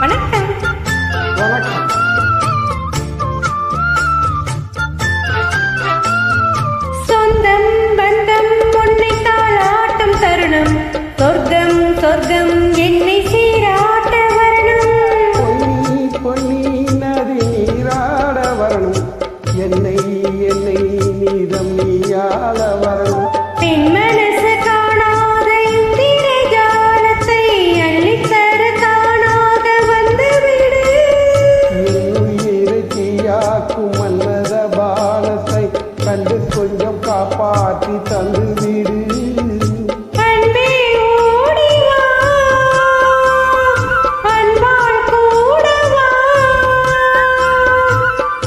வணக்கம். வணக்கம். சொந்தம் பந்தம் உன்னை தாளாட்டும் தருணம், சொர்க்கம் சொர்க்கம் என்னை சீராட்ட வரணும். பொன்னி பொன்னி நதி நீராட வரணும், என்னை என்னை நீதம் நீயாள வரணும். பெண் மனசு காணாத இந்திர ஜாலத்தை அள்ளித்தர காணாத வந்து விடு. என்னுயிரை தீயாக்கும் மன்னத பாலத்தை கண்டு கொஞ்சம் காப்பாற்றி தந்து விடு. அன்பே ஓடி வா, அன்பால் கூட வா.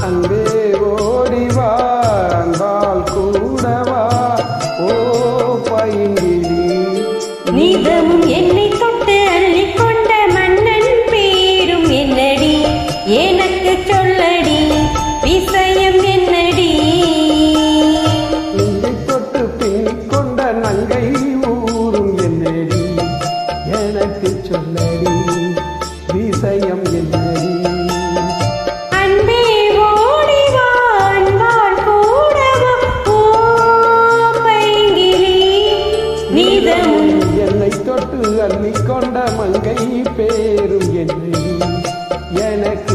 அன்பே ஓடிவா, அன்பால் கூடவா, ஓ பைங்கிளி. நீதமும் என்னை தொட்டு அள்ளிக்கொண்ட மன்னன் பேரும் என்னடி, எனக்கு சொல்லடி விஷயம் என்னடி. நெஞ்சை தொட்டு பின்னிக் கொண்ட நங்கை ஊரும் என்னடி, எனக்கு சொல்லடி விஷயம் என்னடி. அன்பே ஓடி வா, அன்பால் கூட வா, ஓ பைங்கிளி. நீதமும் என்னை தொட்டு அள்ளிக்கொண்ட மங்கை பேரும் என்னடி, எனக்கு